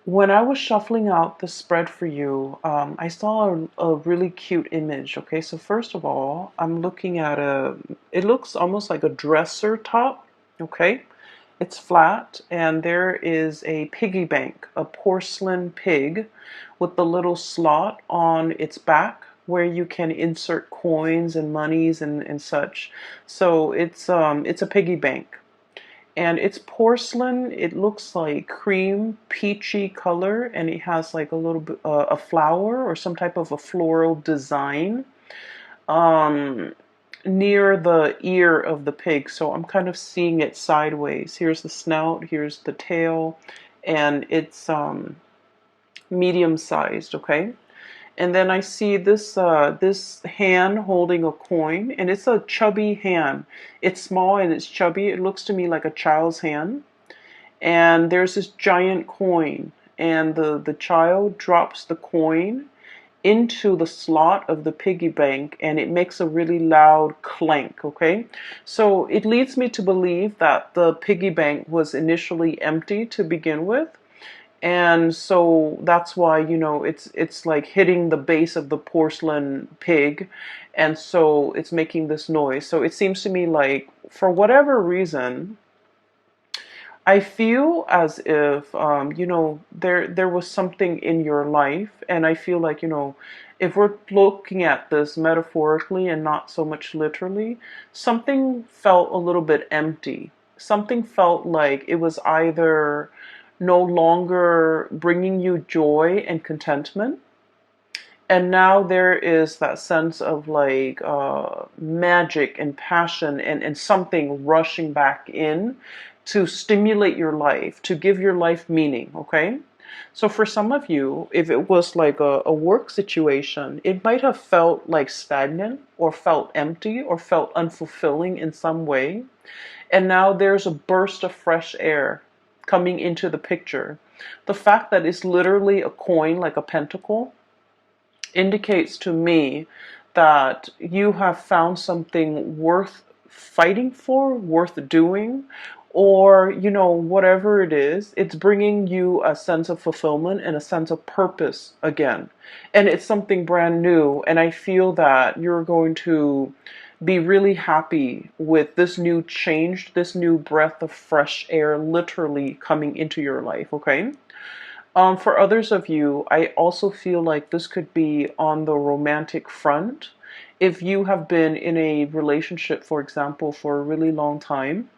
When I was shuffling out the spread for you, I saw a really cute image. Okay, so first of all, I'm looking at it looks almost like a dresser top. Okay, it's flat, and there is a piggy bank, a porcelain pig with the little slot on its back where you can insert coins and monies and such. So it's a piggy bank, and it's porcelain. It looks like cream peachy color, and it has like a little bit a flower or some type of a floral design um near the ear of the pig. So I'm kind of seeing it sideways. Here's the snout, here's the tail, and it's medium sized. Okay, and then I see this hand holding a coin, and it's a chubby hand. It's small and it's chubby. It looks to me like a child's hand. And there's this giant coin, and the child drops the coin into the slot of the piggy bank, and it makes a really loud clank. Okay, so it leads me to believe that the piggy bank was initially empty to begin with, and so that's why, it's like hitting the base of the porcelain pig, and so it's making this noise. So it seems to me like, for whatever reason, I feel as if, there was something in your life, and I feel like, if we're looking at this metaphorically and not so much literally, something felt a little bit empty. Something felt like it was either no longer bringing you joy and contentment, and now there is that sense of like magic and passion, and something rushing back in to stimulate your life, to give your life meaning. Okay, so for some of you, if it was like a work situation, it might have felt like stagnant or felt empty or felt unfulfilling in some way, and now there's a burst of fresh air coming into the picture. The fact that it's literally a coin, like a pentacle, indicates to me that you have found something worth fighting for, worth doing, or, whatever it is, it's bringing you a sense of fulfillment and a sense of purpose again. And it's something brand new. And I feel that you're going to be really happy with this new change, this new breath of fresh air literally coming into your life. Okay. For others of you, I also feel like this could be on the romantic front. If you have been in a relationship, for example, for a really long time,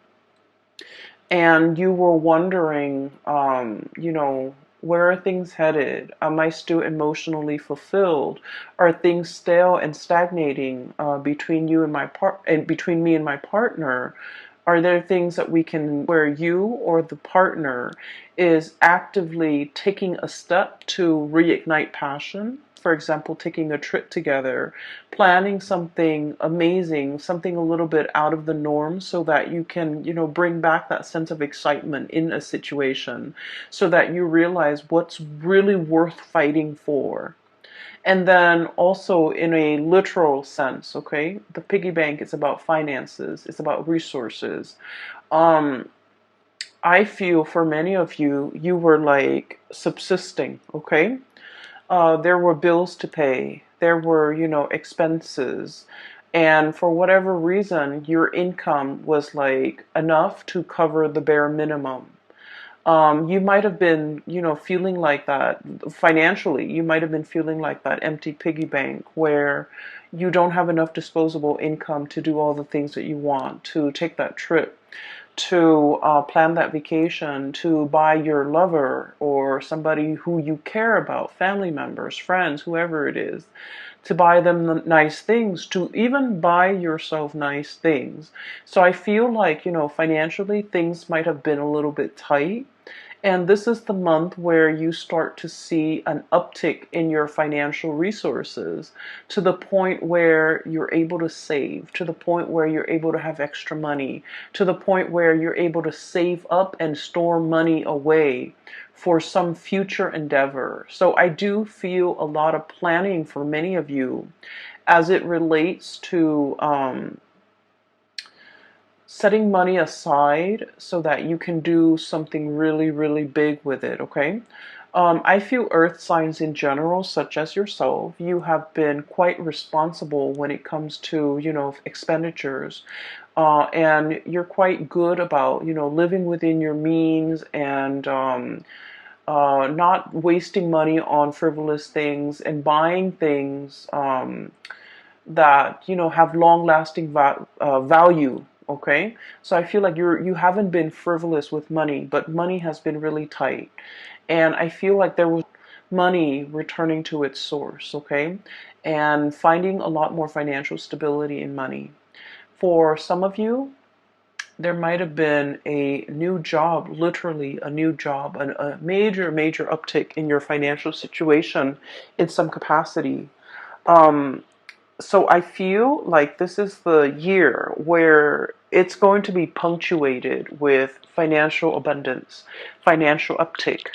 and you were wondering, where are things headed? Am I still emotionally fulfilled? Are things stale and stagnating between you and between me and my partner? Are there things that we can, where you or the partner is actively taking a step to reignite passion? For example, taking a trip together, planning something amazing, something a little bit out of the norm, so that you can, bring back that sense of excitement in a situation, so that you realize what's really worth fighting for. And then also in a literal sense, okay, the piggy bank is about finances, it's about resources. Um, I feel for many of you, you were like subsisting, okay? There were bills to pay, there were, expenses. And for whatever reason, your income was like enough to cover the bare minimum. You might have been, feeling like that financially. You might have been feeling like that empty piggy bank where you don't have enough disposable income to do all the things that you want, to take that trip, to plan that vacation, to buy your lover or somebody who you care about, family members, friends, whoever it is, to buy them nice things, to even buy yourself nice things. So I feel like, financially things might have been a little bit tight. And this is the month where you start to see an uptick in your financial resources, to the point where you're able to save, to the point where you're able to have extra money, to the point where you're able to save up and store money away for some future endeavor. So I do feel a lot of planning for many of you as it relates to setting money aside so that you can do something really, really big with it, okay? I feel earth signs in general, such as yourself, you have been quite responsible when it comes to, expenditures. And you're quite good about, living within your means and not wasting money on frivolous things and buying things that have long-lasting value. Okay, so I feel like you haven't been frivolous with money, but money has been really tight, and I feel like there was money returning to its source. Okay, and finding a lot more financial stability in money. For some of you, there might have been a new job, literally a new job, a major, major uptick in your financial situation in some capacity. Um, so I feel like this is the year where it's going to be punctuated with financial abundance, financial uptick,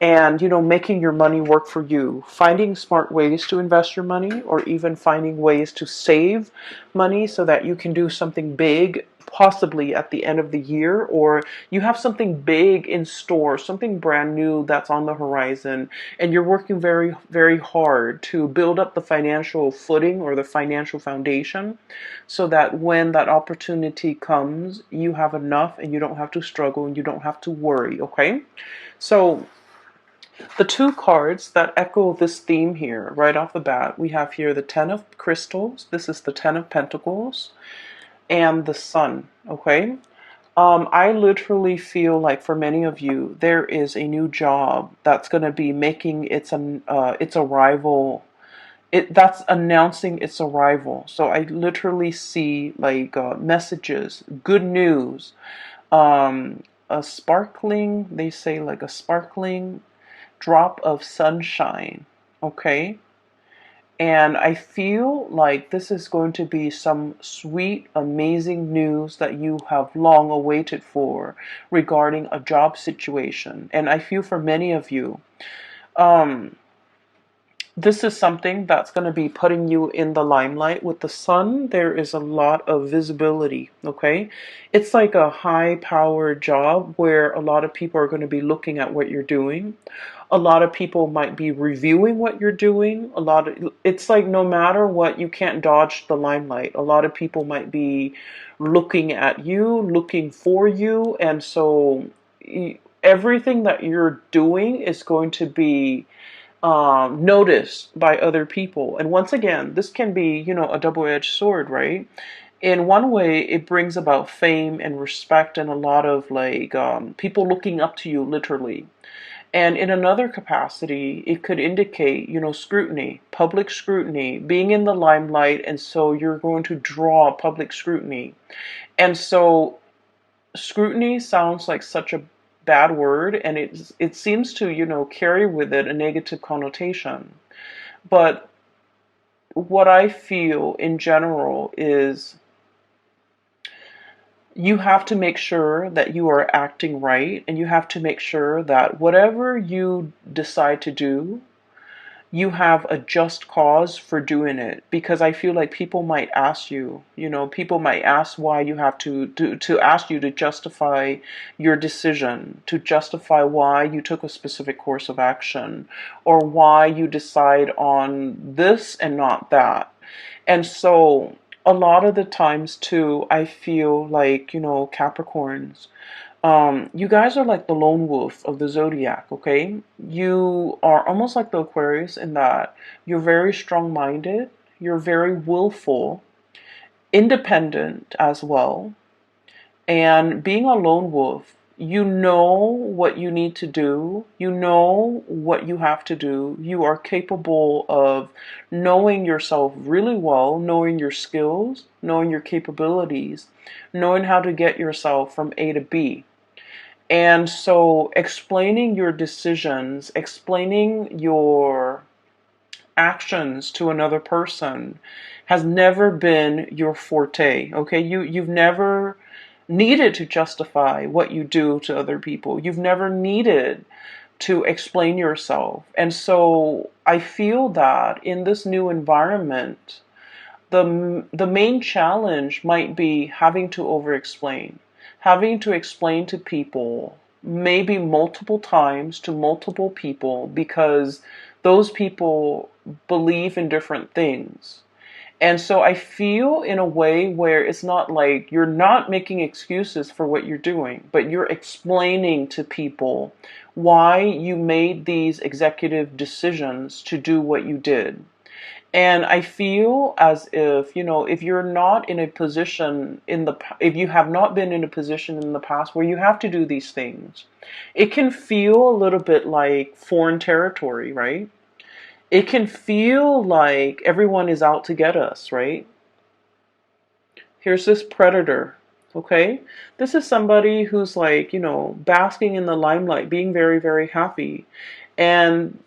and making your money work for you, finding smart ways to invest your money, or even finding ways to save money so that you can do something big possibly at the end of the year, or you have something big in store, something brand new that's on the horizon, and you're working very, very hard to build up the financial footing or the financial foundation so that when that opportunity comes, you have enough and you don't have to struggle and you don't have to worry. Okay, so the two cards that echo this theme here, right off the bat, we have here the Ten of Crystals. This is the Ten of Pentacles and the Sun. Okay. I literally feel like for many of you, there is a new job that's going to be making its arrival. That's announcing its arrival. So I literally see like messages, good news, a sparkling. They say like a sparkling drop of sunshine, okay? And I feel like this is going to be some sweet, amazing news that you have long awaited for regarding a job situation. And I feel for many of you, um, this is something that's going to be putting you in the limelight. With the sun, there is a lot of visibility, okay? It's like a high powered job where a lot of people are going to be looking at what you're doing. A lot of people might be reviewing what you're doing. It's like no matter what, you can't dodge the limelight. A lot of people might be looking at you, looking for you, and so everything that you're doing is going to be noticed by other people. And once again, this can be, a double-edged sword, right? In one way, it brings about fame and respect and a lot of like people looking up to you, literally. And in another capacity, it could indicate, scrutiny, public scrutiny, being in the limelight, and so you're going to draw public scrutiny. And so scrutiny sounds like such a bad word, and it seems to, carry with it a negative connotation. But what I feel in general is you have to make sure that you are acting right, and you have to make sure that whatever you decide to do, you have a just cause for doing it. Because I feel like people might ask you, people might ask why you have to ask you to justify your decision, to justify why you took a specific course of action, or why you decide on this and not that. And so a lot of the times too, I feel like, Capricorns, you guys are like the lone wolf of the zodiac, okay? You are almost like the Aquarius in that you're very strong-minded, you're very willful, independent as well, and being a lone wolf, you know what you need to do, you know what you have to do, you are capable of knowing yourself really well, knowing your skills, knowing your capabilities, knowing how to get yourself from A to B. And so explaining your decisions, explaining your actions to another person has never been your forte. Okay, you've never needed to justify what you do to other people. You've never needed to explain yourself. And so I feel that in this new environment, the main challenge might be having to over explain, having to explain to people maybe multiple times to multiple people because those people believe in different things. And so I feel in a way where it's not like you're not making excuses for what you're doing, but you're explaining to people why you made these executive decisions to do what you did. And I feel as if, if you're not in a position if you have not been in a position in the past where you have to do these things, it can feel a little bit like foreign territory, right? It can feel like everyone is out to get us, right? Here's this predator, okay? This is somebody who's like, basking in the limelight, being very, very happy. And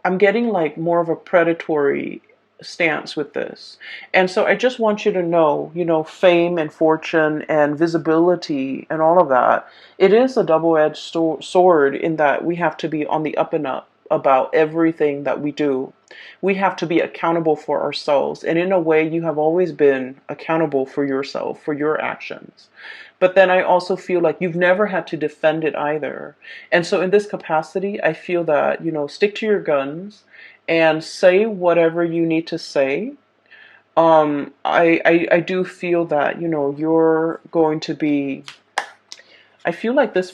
I'm getting like more of a predatory stance with this. And so I just want you to know, fame and fortune and visibility and all of that, it is a double-edged sword in that we have to be on the up and up about everything that we do. We have to be accountable for ourselves. And in a way, you have always been accountable for yourself, for your actions. But then I also feel like you've never had to defend it either. And so in this capacity, I feel that, stick to your guns and say whatever you need to say. I do feel that, you're going to be, I feel like this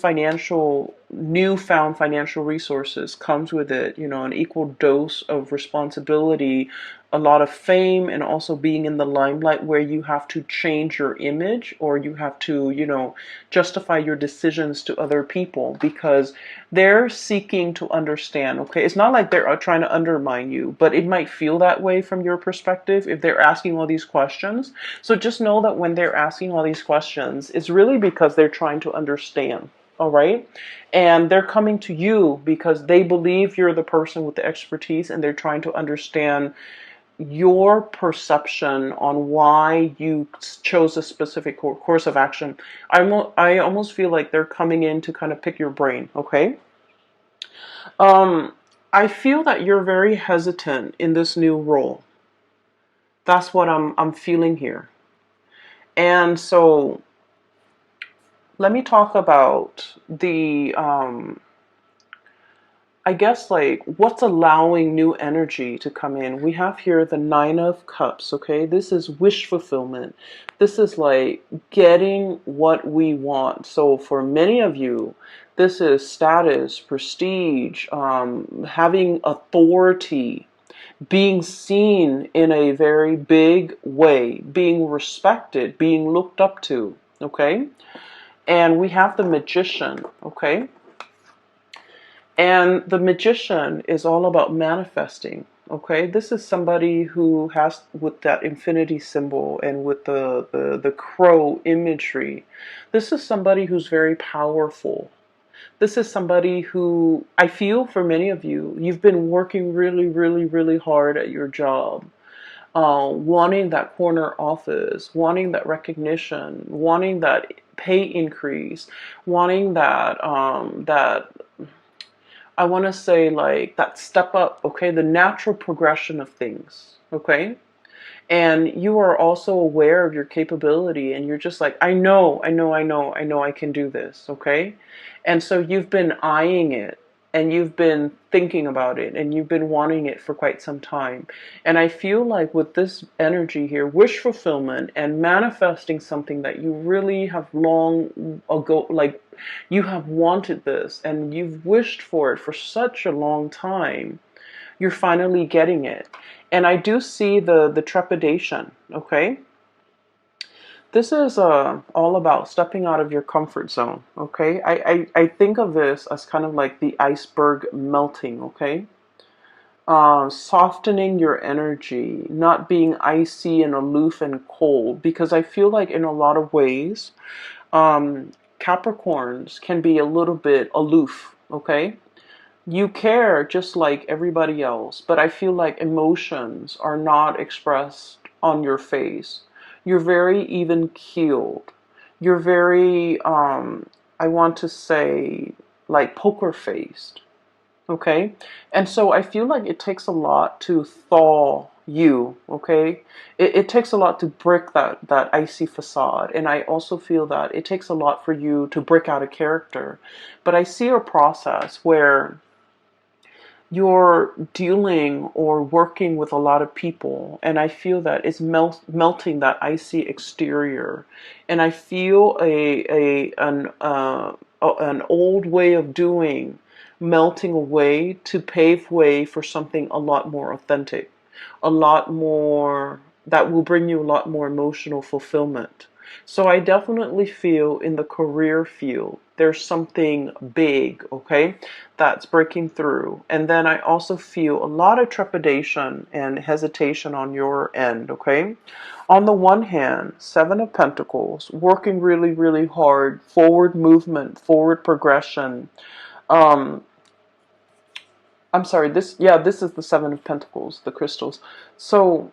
newfound financial resources comes with it, an equal dose of responsibility, a lot of fame, and also being in the limelight where you have to change your image or you have to, justify your decisions to other people because they're seeking to understand, okay? It's not like they're trying to undermine you, but it might feel that way from your perspective if they're asking all these questions. So just know that when they're asking all these questions, it's really because they're trying to understand. All right. And they're coming to you because they believe you're the person with the expertise and they're trying to understand your perception on why you chose a specific course of action. I almost feel like they're coming in to kind of pick your brain. Okay. Um, I feel that you're very hesitant in this new role. That's what I'm feeling here. And so let me talk about I guess like what's allowing new energy to come in. We have here the Nine of Cups, okay? This is wish fulfillment. This is like getting what we want. So for many of you, this is status, prestige, having authority, being seen in a very big way, being respected, being looked up to, okay? And we have the Magician, okay? And the Magician is all about manifesting, okay? This is somebody who has, with that infinity symbol and with the crow imagery, this is somebody who's very powerful. This is somebody who, I feel for many of you, you've been working really, really, really hard at your job. Wanting that corner office, wanting that recognition, wanting that pay increase, wanting that I want to say like that step up, okay, the natural progression of things, okay? And you are also aware of your capability and you're just like, I know I can do this, okay? And so you've been eyeing it and you've been thinking about it and you've been wanting it for quite some time. And I feel like with this energy here, wish fulfillment and manifesting something that you really have long ago, like you have wanted this and you've wished for it for such a long time, you're finally getting it. And I do see the trepidation, okay? This is all about stepping out of your comfort zone, okay? I think of this as kind of like the iceberg melting, okay? Softening your energy, not being icy and aloof and cold, because I feel like in a lot of ways, Capricorns can be a little bit aloof, okay? You care just like everybody else, but I feel like emotions are not expressed on your face. You're very even keeled. You're very, I want to say, like poker faced. Okay? And so I feel like it takes a lot to thaw you, okay? It takes a lot to break that icy facade. And I also feel that it takes a lot for you to break out a character. But I see a process where you're dealing or working with a lot of people, and I feel that it's melting that icy exterior, and I feel an old way of doing melting away to pave way for something a lot more authentic, a lot more that will bring you a lot more emotional fulfillment. So I definitely feel in the career field, there's something big, okay, that's breaking through. And then I also feel a lot of trepidation and hesitation on your end, okay? On the one hand, Seven of Pentacles, working really, really hard, forward movement, forward progression. Um, I'm sorry, this is the Seven of Pentacles, the crystals. So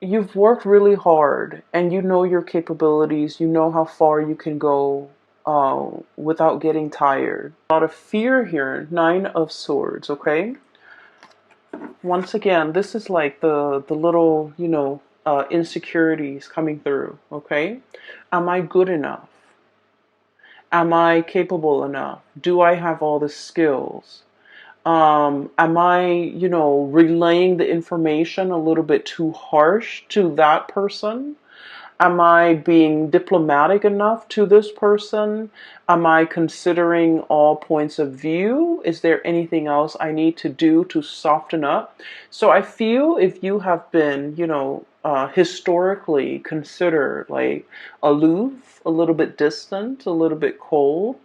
you've worked really hard and you know your capabilities, you know how far you can go without getting tired. A lot of fear here, Nine of Swords, okay? Once again, this is like the little, insecurities coming through, okay? Am I good enough? Am I capable enough? Do I have all the skills? Am I, relaying the information a little bit too harsh to that person? Am I being diplomatic enough to this person? Am I considering all points of view? Is there anything else I need to do to soften up? So I feel if you have been, historically considered like aloof, a little bit distant, a little bit cold,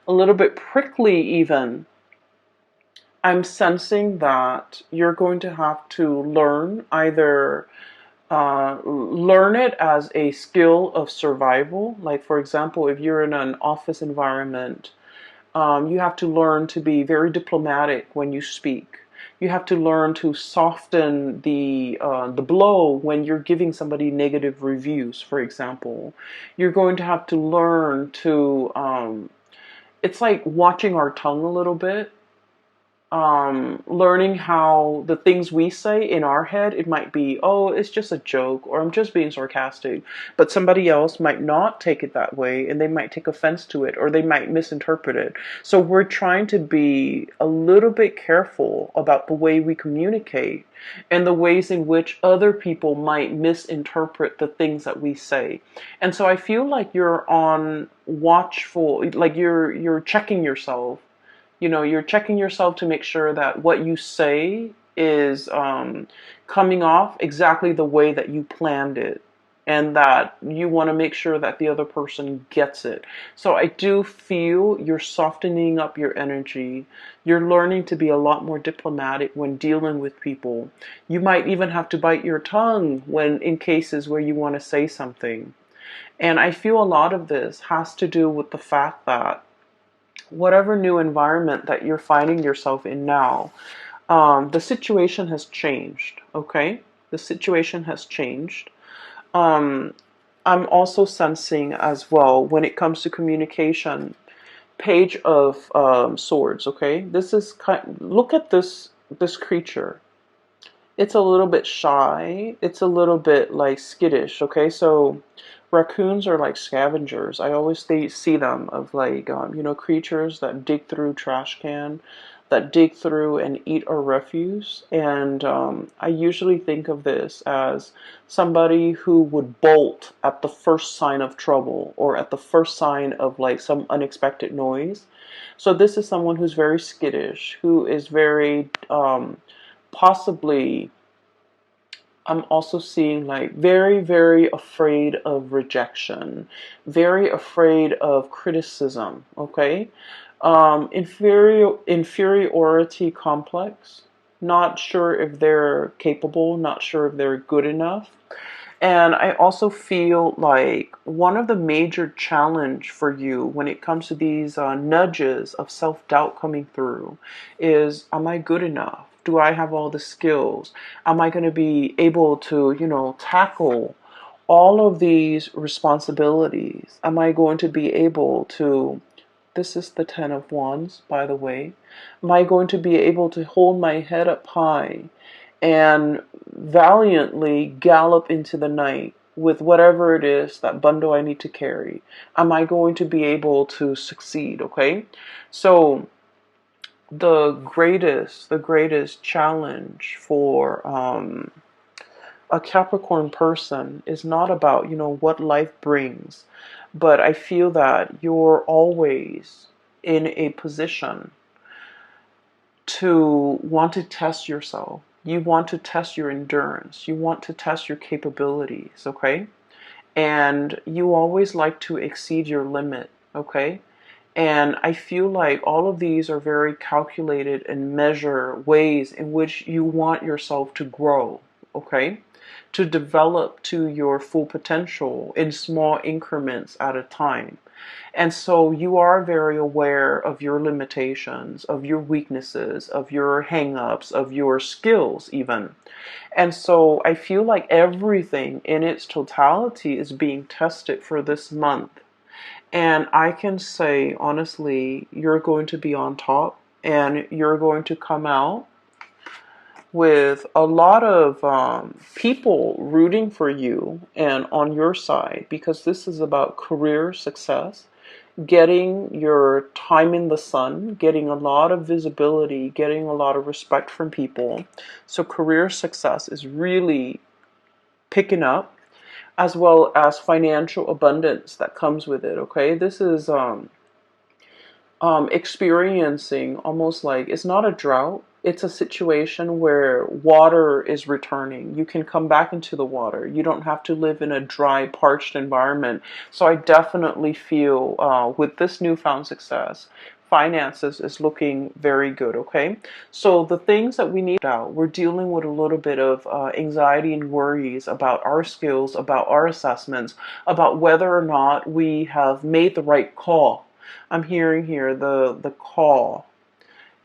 a little bit prickly even, I'm sensing that you're going to have to learn either learn it as a skill of survival. Like, for example, if you're in an office environment, you have to learn to be very diplomatic when you speak. You have to learn to soften the blow when you're giving somebody negative reviews, for example. You're going to have to learn to, it's like watching our tongue a little bit, learning how the things we say in our head, it might be, oh, it's just a joke, or I'm just being sarcastic, but somebody else might not take it that way, and they might take offense to it, or they might misinterpret it. So we're trying to be a little bit careful about the way we communicate and the ways in which other people might misinterpret the things that we say. And so I feel like you're on watchful, like you're checking yourself. You're checking yourself to make sure that what you say is coming off exactly the way that you planned it, and that you want to make sure that the other person gets it. So I do feel you're softening up your energy. You're learning to be a lot more diplomatic when dealing with people. You might even have to bite your tongue when in cases where you want to say something. And I feel a lot of this has to do with the fact that whatever new environment that you're finding yourself in now, the situation has changed, okay? The situation has changed. Um, I'm also sensing as well, when it comes to communication, Page of Swords, okay? Look at this creature. It's a little bit shy. It's a little bit like skittish, okay? So raccoons are like scavengers. I always see them of like, creatures that dig through trash can, that dig through and eat our refuse. And I usually think of this as somebody who would bolt at the first sign of trouble or at the first sign of like some unexpected noise. So this is someone who's very skittish, who is very possibly, I'm also seeing like very, very afraid of rejection, very afraid of criticism, okay? Inferiority complex, not sure if they're capable, not sure if they're good enough. And I also feel like one of the major challenge for you when it comes to these nudges of self-doubt coming through is, am I good enough? Do I have all the skills? Am I going to be able to, tackle all of these responsibilities? Am I going to be able to, this is the Ten of Wands, by the way. Am I going to be able to hold my head up high and valiantly gallop into the night with whatever it is, that bundle I need to carry. Am I going to be able to succeed? Okay. So the greatest challenge for a Capricorn person is not about, what life brings, but I feel that you're always in a position to want to test yourself. You want to test your endurance. You want to test your capabilities, okay? And you always like to exceed your limit, okay? And I feel like all of these are very calculated and measure ways in which you want yourself to grow, okay? To develop to your full potential in small increments at a time. And so you are very aware of your limitations, of your weaknesses, of your hang-ups, of your skills even. And so I feel like everything in its totality is being tested for this month. And I can say, honestly, you're going to be on top and you're going to come out with a lot of people rooting for you and on your side, because this is about career success, getting your time in the sun, getting a lot of visibility, getting a lot of respect from people. So career success is really picking up, as well as financial abundance that comes with it. Okay, this is experiencing almost like, it's not a drought, it's a situation where water is returning. You can come back into the water. You don't have to live in a dry, parched environment. So I definitely feel with this newfound success, finances is looking very good, okay? So the things that we need out, we're dealing with a little bit of anxiety and worries about our skills, about our assessments, about whether or not we have made the right call. I'm hearing here the call.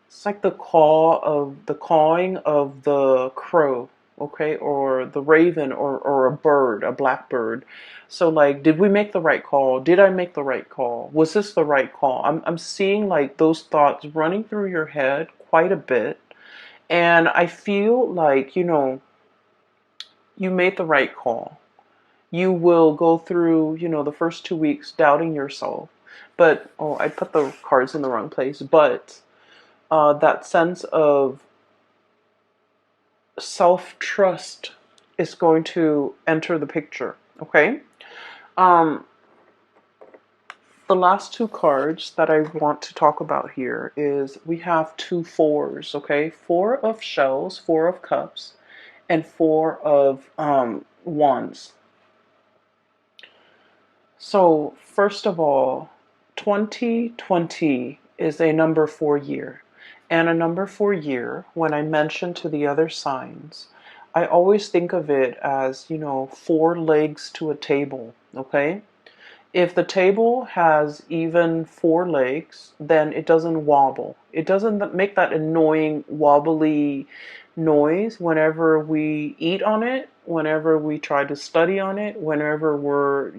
It's like the cawing of the crow, okay, or the raven, or a bird, a blackbird. So like, did we make the right call? Did I make the right call? Was this the right call? I'm seeing like those thoughts running through your head quite a bit. And I feel like, you made the right call. You will go through, the first 2 weeks doubting yourself. But, oh, I put the cards in the wrong place. But that sense of self-trust is going to enter the picture, okay? Um, the last two cards that I want to talk about here is we have two fours, okay? Four of shells, four of cups, and four of wands. So, first of all, 2020 is a number 4 year. And a number 4 year, when I mention to the other signs, I always think of it as, four legs to a table, okay? If the table has even four legs, then it doesn't wobble. It doesn't make that annoying wobbly noise whenever we eat on it, whenever we try to study on it, whenever we're,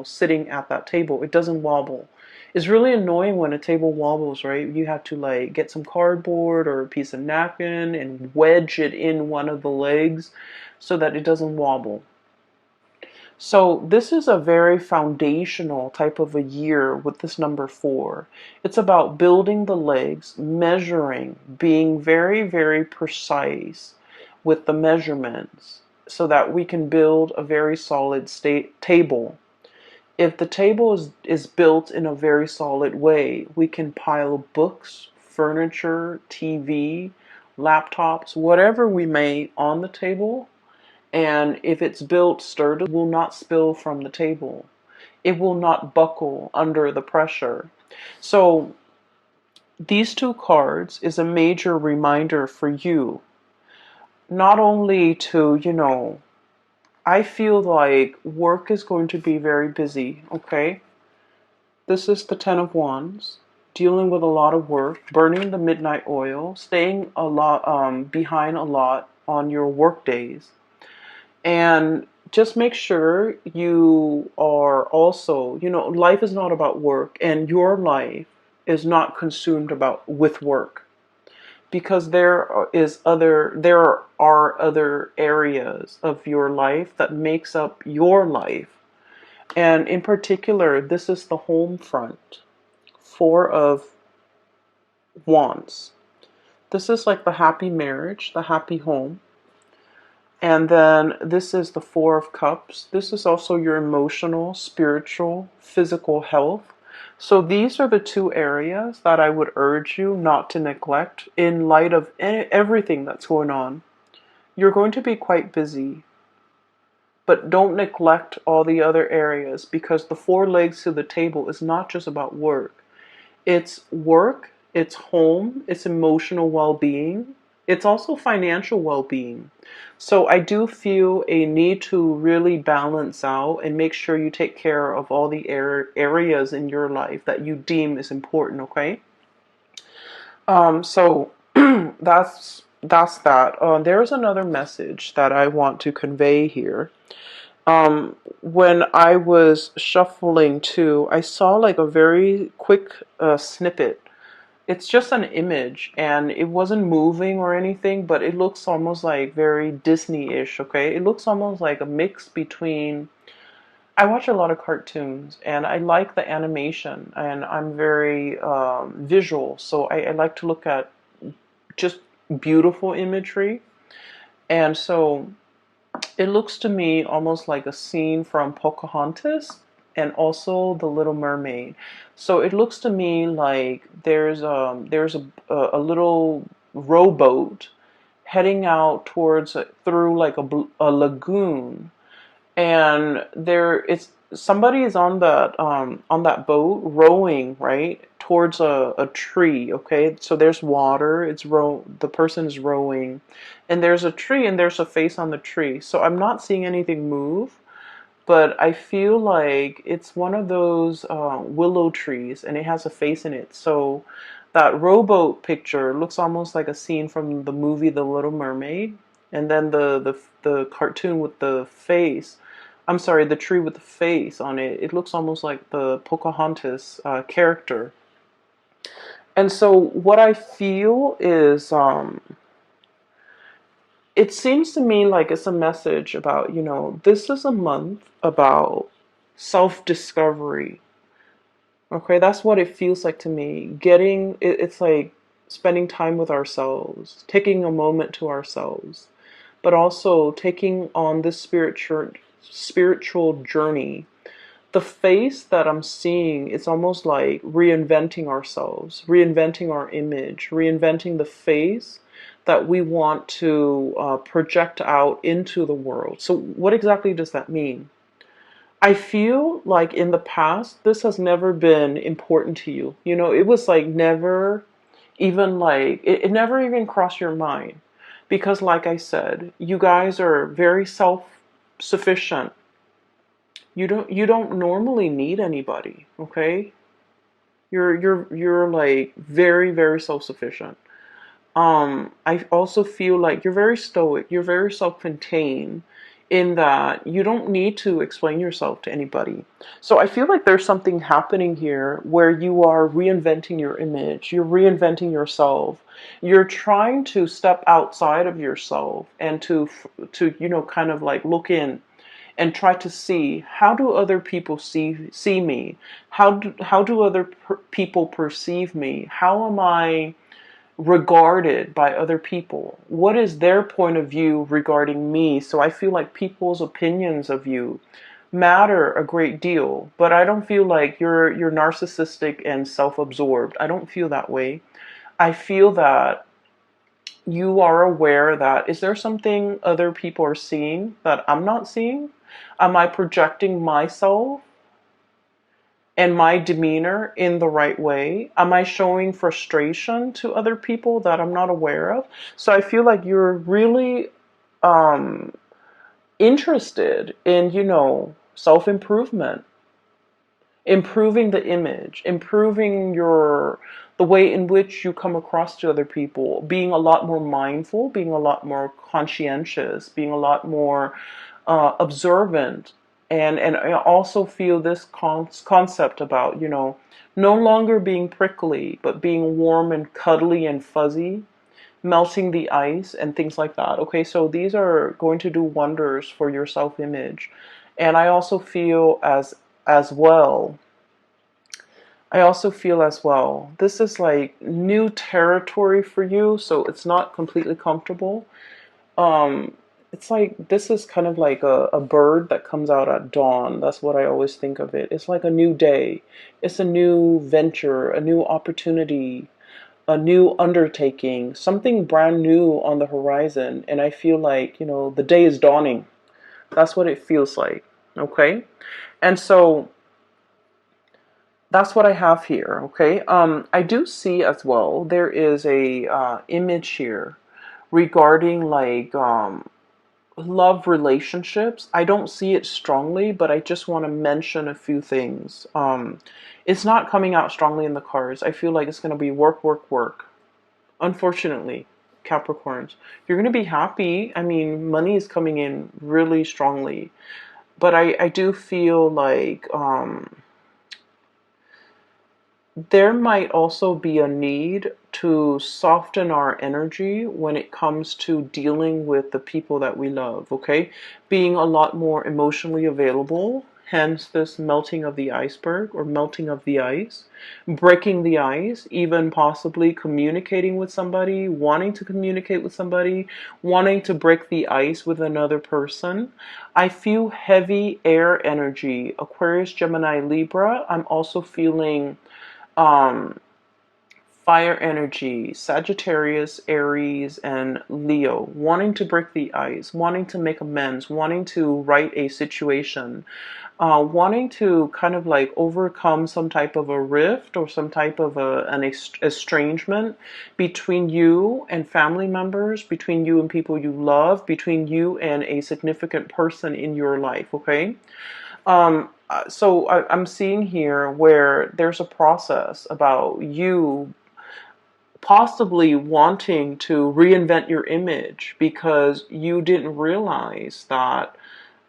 sitting at that table. It doesn't wobble. It's really annoying when a table wobbles, right? You have to like get some cardboard or a piece of napkin and wedge it in one of the legs so that it doesn't wobble. So this is a very foundational type of a year with this number 4. It's about building the legs, measuring, being very, very precise with the measurements so that we can build a very solid table. If the table is built in a very solid way, we can pile books, furniture, TV, laptops, whatever we may on the table, and if it's built sturdily, it will not spill from the table. It will not buckle under the pressure. So these two cards is a major reminder for you, not only to, I feel like work is going to be very busy, okay? This is the Ten of Wands, dealing with a lot of work, burning the midnight oil, staying a lot behind a lot on your work days. And just make sure you are also, life is not about work, and your life is not consumed with work. because there are other areas of your life that makes up your life. And in particular, this is the home front. Four of Wands. This is like the happy marriage, the happy home. And then this is the Four of Cups. This is also your emotional, spiritual, physical health. So these are the two areas that I would urge you not to neglect in light of everything that's going on. You're going to be quite busy, but don't neglect all the other areas, because the four legs to the table is not just about work, it's home, it's emotional well-being, it's also financial well-being. So I do feel a need to really balance out and make sure you take care of all the areas in your life that you deem is important, okay? So that's that. There's another message that I want to convey here. When I was shuffling too, I saw like a very quick snippet. It's just an image, and it wasn't moving or anything, but it looks almost like very Disney-ish, okay? It looks almost like a mix between... I watch a lot of cartoons, and I like the animation, and I'm very visual, so I like to look at just beautiful imagery. And so it looks to me almost like a scene from Pocahontas and also The Little Mermaid. So it looks to me like there's a little rowboat heading out towards through like a lagoon, and there it's somebody is on that boat rowing right towards a tree. Okay, so there's water, the person is rowing, and there's a tree and there's a face on the tree. So I'm not seeing anything move, but I feel like it's one of those willow trees, and it has a face in it. So that rowboat picture looks almost like a scene from the movie The Little Mermaid, and then the cartoon with the face. I'm sorry, the tree with the face on it. It looks almost like the Pocahontas character. And so what I feel is, it seems to me like it's a message about, this is a month about self-discovery. Okay, that's what it feels like to me. It's like spending time with ourselves, taking a moment to ourselves, but also taking on this spiritual journey. The face that I'm seeing is almost like reinventing ourselves, reinventing our image, reinventing the face that we want to project out into the world. So what exactly does that mean? I feel like in the past, this has never been important to you. It was like never even like, it never even crossed your mind. Because like I said, you guys are very self-sufficient. You don't normally need anybody, okay? You're like very, very self-sufficient. I also feel like you're very stoic, you're very self-contained, in that you don't need to explain yourself to anybody. So I feel like there's something happening here where you are reinventing your image, you're reinventing yourself, you're trying to step outside of yourself and to kind of like look in and try to see, how do other people see me? How do other people perceive me? How am I regarded by other people? What is their point of view regarding me? So I feel like people's opinions of you matter a great deal, but I don't feel like you're narcissistic and self-absorbed. I don't feel that way. I feel that you are aware that, is there something other people are seeing that I'm not seeing? Am I projecting myself and my demeanor in the right way? Am I showing frustration to other people that I'm not aware of? So I feel like you're really interested in, self-improvement, improving the image, improving the way in which you come across to other people, being a lot more mindful, being a lot more conscientious, being a lot more observant. And I also feel this concept about, no longer being prickly, but being warm and cuddly and fuzzy. melting the ice and things like that. Okay, so these are going to do wonders for your self-image. And I also feel as well I also feel as well, this is like new territory for you, so it's not completely comfortable. Um, it's like this is kind of like a bird that comes out at dawn. That's what I always think of it. It's like a new day. It's a new venture, a new opportunity, a new undertaking, something brand new on the horizon. And I feel like, the day is dawning. That's what it feels like. Okay. And so that's what I have here. Okay. I do see as well, there is a image here regarding like love relationships. I don't see it strongly, but I just want to mention a few things. It's not coming out strongly in the cards. I feel like it's going to be work, work, work. Unfortunately, Capricorns, you're going to be happy. I mean, money is coming in really strongly, but I do feel like there might also be a need to soften our energy when it comes to dealing with the people that we love, okay? Being a lot more emotionally available, hence this melting of the iceberg or melting of the ice, breaking the ice, even possibly communicating with somebody, wanting to communicate with somebody, wanting to break the ice with another person. I feel heavy air energy, Aquarius, Gemini, Libra. I'm also feeling um, fire energy, Sagittarius, Aries, and Leo, wanting to break the ice, wanting to make amends, wanting to right a situation, wanting to kind of like overcome some type of a rift or some type of an estrangement between you and family members, between you and people you love, between you and a significant person in your life, okay? I'm seeing here where there's a process about you possibly wanting to reinvent your image because you didn't realize that,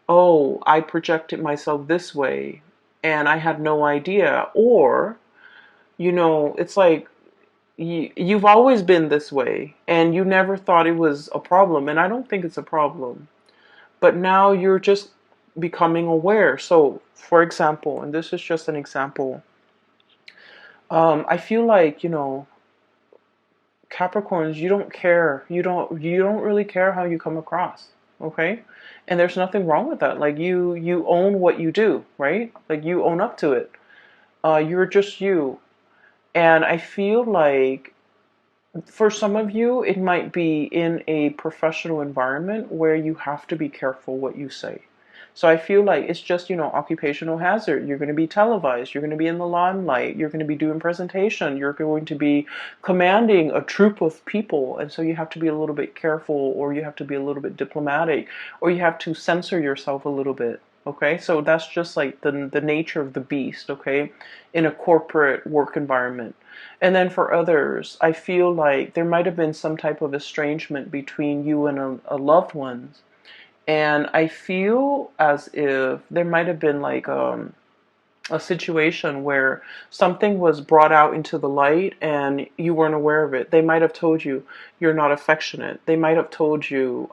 oh, I projected myself this way and I had no idea. Or, it's like you've always been this way and you never thought it was a problem. And I don't think it's a problem. But now you're just becoming aware. So, for example, and this is just an example, I feel like, Capricorns, you don't care. You don't really care how you come across, okay? And there's nothing wrong with that. Like you own what you do, right? Like you own up to it. You're just you. And I feel like for some of you, it might be in a professional environment where you have to be careful what you say. So I feel like it's just, occupational hazard. You're going to be televised. You're going to be in the limelight. You're going to be doing presentation. You're going to be commanding a troop of people. And so you have to be a little bit careful, or you have to be a little bit diplomatic, or you have to censor yourself a little bit. Okay, so that's just like the nature of the beast, okay, in a corporate work environment. And then for others, I feel like there might have been some type of estrangement between you and a loved one. And I feel as if there might have been like a situation where something was brought out into the light and you weren't aware of it. They might have told you you're not affectionate. They might have told you,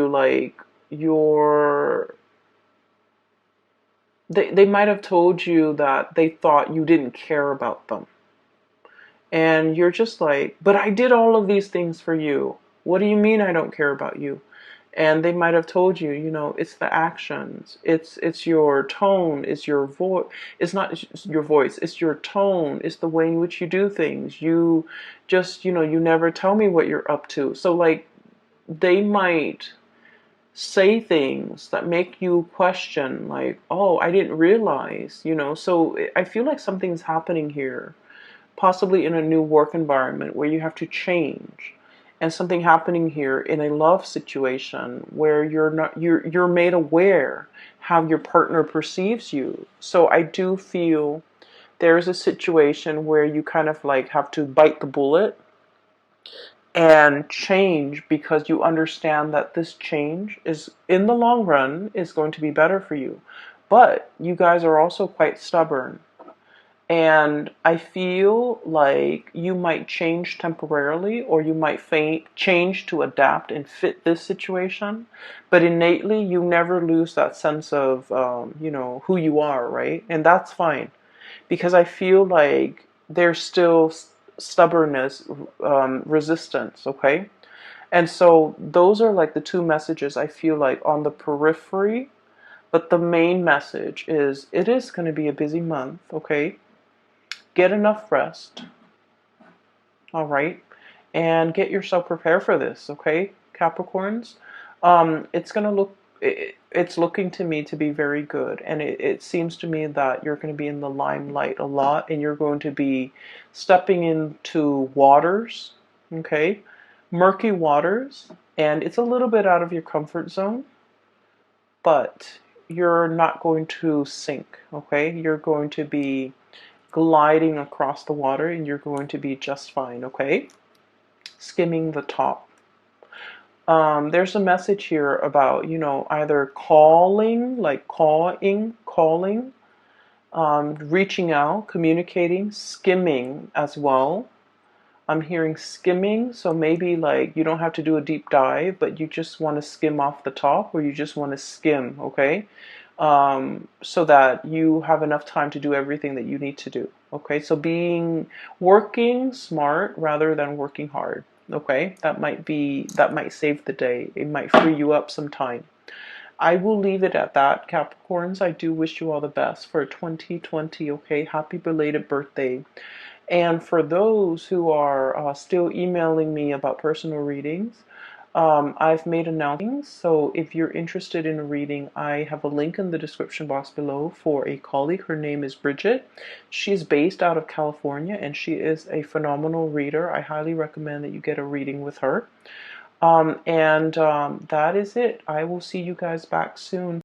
like you're they might have told you that they thought you didn't care about them. And you're just like, but I did all of these things for you. What do you mean I don't care about you? And they might have told you, it's the actions. It's your tone, it's your voice. It's not your voice, it's your tone, it's the way in which you do things. You just, you never tell me what you're up to. So like they might say things that make you question, like, oh, I didn't realize, so I feel like something's happening here, possibly in a new work environment where you have to change, and something happening here in a love situation where you're made aware how your partner perceives you. So I do feel there's a situation where you kind of like have to bite the bullet and change, because you understand that this change is in the long run is going to be better for you. But you guys are also quite stubborn, And I feel like you might change temporarily, or you might change to adapt and fit this situation. But innately, you never lose that sense of, who you are, right? And that's fine, because I feel like there's still stubbornness, resistance, okay? And so those are like the two messages I feel like on the periphery. But the main message is it is going to be a busy month, okay? Get enough rest, all right? And get yourself prepared for this, okay, Capricorns? It's going to it's looking to me to be very good. And it seems to me that you're going to be in the limelight a lot, and you're going to be stepping into waters, okay? Murky waters. And it's a little bit out of your comfort zone, but you're not going to sink, okay? You're going to be gliding across the water, and you're going to be just fine, okay? Skimming the top. There's a message here about, either calling, like calling, reaching out, communicating, skimming as well. I'm hearing skimming, so maybe like you don't have to do a deep dive, but you just want to skim off the top, or you just want to skim, okay? So that you have enough time to do everything that you need to do, okay? So working smart rather than working hard, okay? That might save the day. It might free you up some time. I will leave it at that, Capricorns. I do wish you all the best for 2020, okay? Happy belated birthday. And for those who are still emailing me about personal readings, I've made announcements. So if you're interested in a reading, I have a link in the description box below for a colleague. Her name is Bridget. She's based out of California, and she is a phenomenal reader. I highly recommend that you get a reading with her. And that is it. I will see you guys back soon.